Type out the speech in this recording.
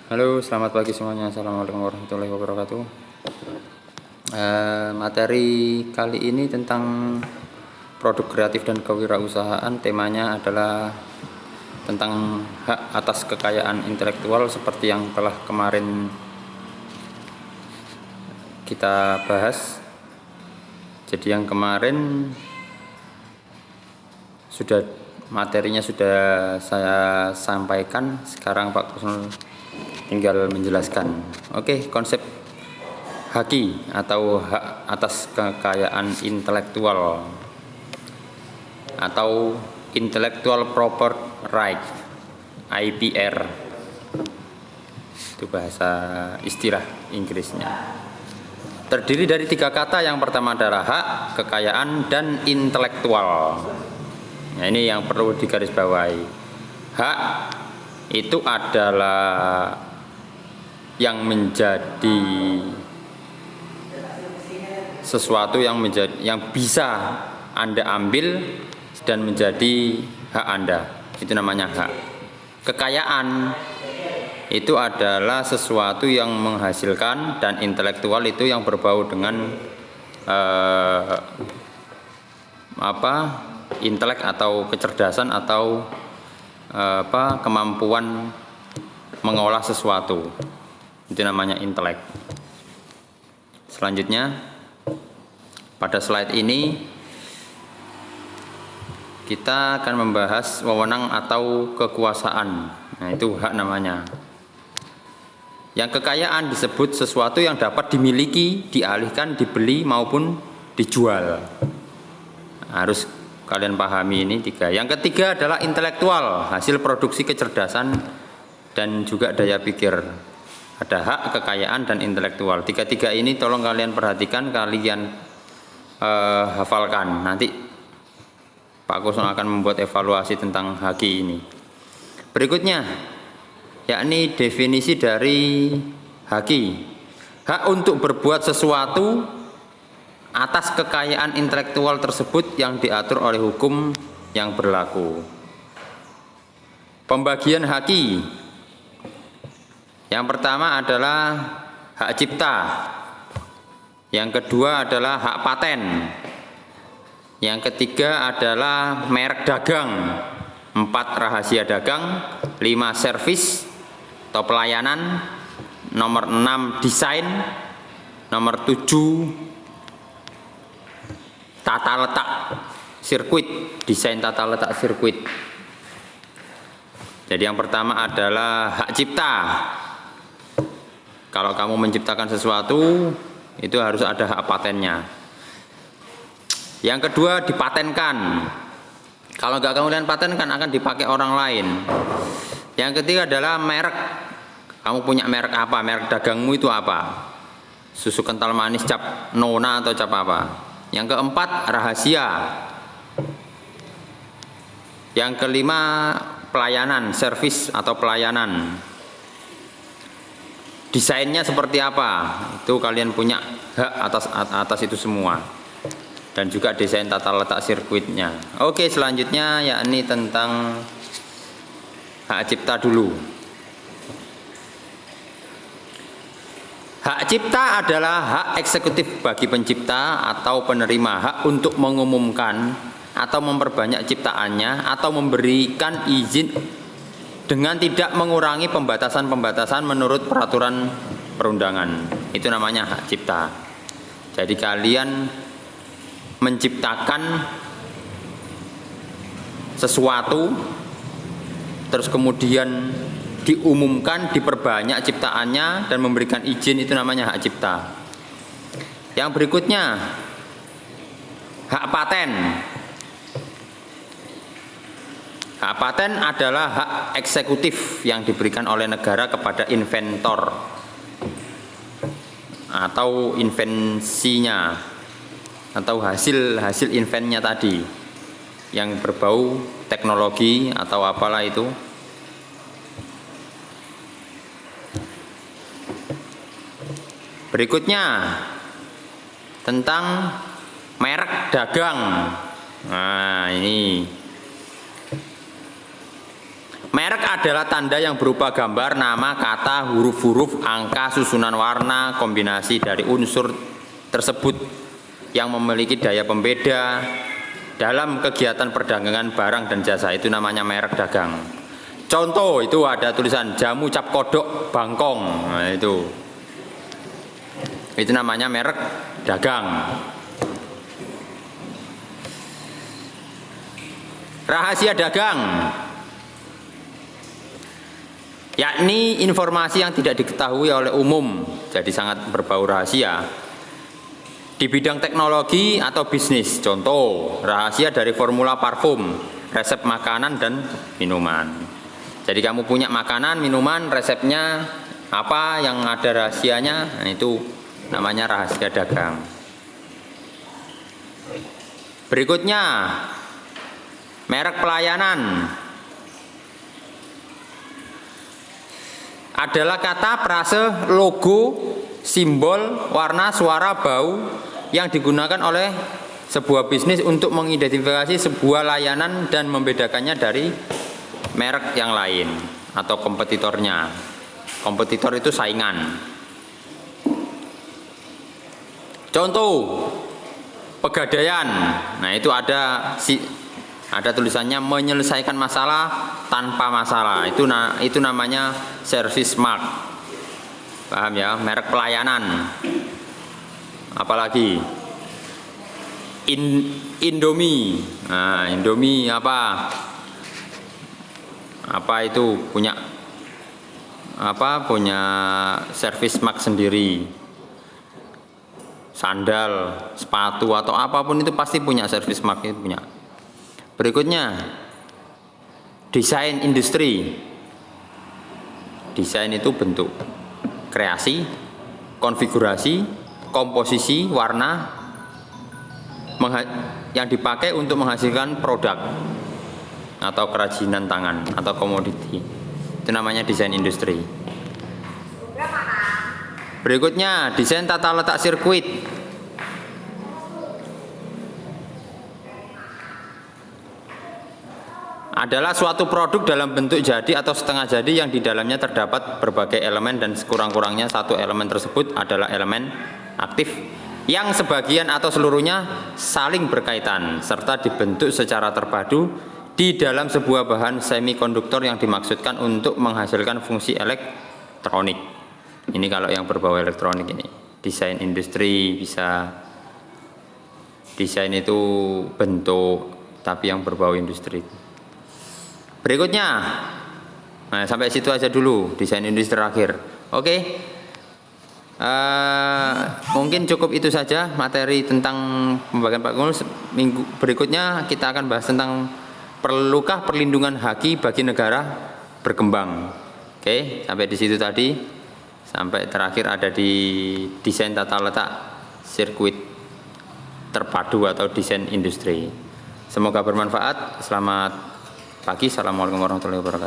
Halo, selamat pagi semuanya. Assalamualaikum warahmatullahi wabarakatuh. Materi kali ini tentang produk kreatif dan kewirausahaan. Temanya adalah tentang hak atas kekayaan intelektual seperti yang telah kemarin kita bahas. Jadi yang kemarin materinya sudah saya sampaikan. Sekarang Pak Kusnul tinggal menjelaskan. Oke, konsep HAKI atau hak atas kekayaan intelektual atau Intellectual Property Right, IPR, itu bahasa istilah Inggrisnya. Terdiri dari 3 kata. Yang pertama adalah hak, kekayaan, dan intelektual. Nah, ini yang perlu digarisbawahi. Hak itu adalah yang menjadi sesuatu yang bisa Anda ambil dan menjadi hak Anda. Itu namanya hak. Kekayaan itu adalah sesuatu yang menghasilkan, dan intelektual itu yang berbau dengan intelek atau kecerdasan atau kemampuan mengolah sesuatu. Itu namanya intelek. Selanjutnya, pada slide ini kita akan membahas wewenang atau kekuasaan. Nah, itu hak namanya. Yang kekayaan disebut sesuatu yang dapat dimiliki, dialihkan, dibeli maupun dijual. Harus kalian pahami ini 3. Yang ketiga adalah intelektual, hasil produksi kecerdasan dan juga daya pikir. Ada hak, kekayaan, dan intelektual. 3 ini tolong kalian perhatikan, kalian hafalkan. Nanti Pak Kusnul akan membuat evaluasi tentang HAKI ini. Berikutnya, yakni definisi dari HAKI. Hak untuk berbuat sesuatu atas kekayaan intelektual tersebut yang diatur oleh hukum yang berlaku. Pembagian HAKI. Yang pertama adalah hak cipta. Yang kedua adalah hak paten. Yang ketiga adalah merek dagang. 4 rahasia dagang. 5 servis atau pelayanan. Nomor 6 desain. Nomor 7 tata letak sirkuit, desain tata letak sirkuit. Jadi yang pertama adalah hak cipta. Kalau kamu menciptakan sesuatu, itu harus ada hak patennya. Yang kedua, dipatenkan. Kalau nggak kemudian patenkan, akan dipakai orang lain. Yang ketiga adalah merek. Kamu punya merek apa? Merek dagangmu itu apa? Susu kental manis cap Nona atau cap apa? Yang keempat, rahasia. Yang kelima, pelayanan, servis atau pelayanan. Desainnya seperti apa? Itu kalian punya hak atas itu semua. Dan juga desain tata letak sirkuitnya. Oke, selanjutnya yakni tentang hak cipta dulu. Hak cipta adalah hak eksekutif bagi pencipta atau penerima hak untuk mengumumkan atau memperbanyak ciptaannya atau memberikan izin dengan tidak mengurangi pembatasan-pembatasan menurut peraturan perundangan. Itu namanya hak cipta. Jadi kalian menciptakan sesuatu, terus kemudian diumumkan, diperbanyak ciptaannya dan memberikan izin, itu namanya hak cipta. Yang berikutnya, hak paten. Hak paten adalah hak eksekutif yang diberikan oleh negara kepada inventor atau invensinya atau hasil inventnya tadi yang berbau teknologi atau apalah itu. Berikutnya tentang merek dagang. Nah, ini merek adalah tanda yang berupa gambar, nama, kata, huruf-huruf, angka, susunan warna, kombinasi dari unsur tersebut yang memiliki daya pembeda dalam kegiatan perdagangan barang dan jasa. Itu namanya merek dagang. Contoh itu ada tulisan jamu cap kodok Bangkong. Nah, itu namanya merek dagang. Rahasia dagang, yakni informasi yang tidak diketahui oleh umum, jadi sangat berbau rahasia di bidang teknologi atau bisnis. Contoh, rahasia dari formula parfum, resep makanan dan minuman. Jadi kamu punya makanan, minuman, resepnya apa yang ada rahasianya, nah itu namanya rahasia dagang. Berikutnya, merek pelayanan adalah kata, frase, logo, simbol, warna, suara, bau yang digunakan oleh sebuah bisnis untuk mengidentifikasi sebuah layanan dan membedakannya dari merek yang lain atau kompetitornya. Kompetitor itu saingan. Contoh, Pegadaian. Nah, itu ada tulisannya menyelesaikan masalah tanpa masalah. Itu namanya service mark. Paham ya? Merek pelayanan. Apalagi Indomie. Nah, Indomie apa? Apa itu punya service mark sendiri. Sandal, sepatu atau apapun itu pasti punya service mark, itu punya. Berikutnya, desain industri. Desain itu bentuk, kreasi, konfigurasi, komposisi, warna yang dipakai untuk menghasilkan produk atau kerajinan tangan atau komoditi. Itu namanya desain industri. Berikutnya, desain tata letak sirkuit. Adalah suatu produk dalam bentuk jadi atau setengah jadi yang di dalamnya terdapat berbagai elemen dan sekurang-kurangnya satu elemen tersebut adalah elemen aktif yang sebagian atau seluruhnya saling berkaitan serta dibentuk secara terpadu di dalam sebuah bahan semikonduktor yang dimaksudkan untuk menghasilkan fungsi elektronik. Ini kalau yang berbau elektronik ini. Desain industri bisa, desain itu bentuk tapi yang berbau industri. Berikutnya, nah, sampai situ aja dulu desain industri terakhir. Oke, mungkin cukup itu saja materi tentang pembagian Pak Gul. Minggu berikutnya kita akan bahas tentang perlukah perlindungan haki bagi negara berkembang. Oke, sampai di situ tadi. Sampai terakhir ada di desain tata letak sirkuit terpadu atau desain industri. Semoga bermanfaat. Selamat pagi. Assalamualaikum warahmatullahi wabarakatuh.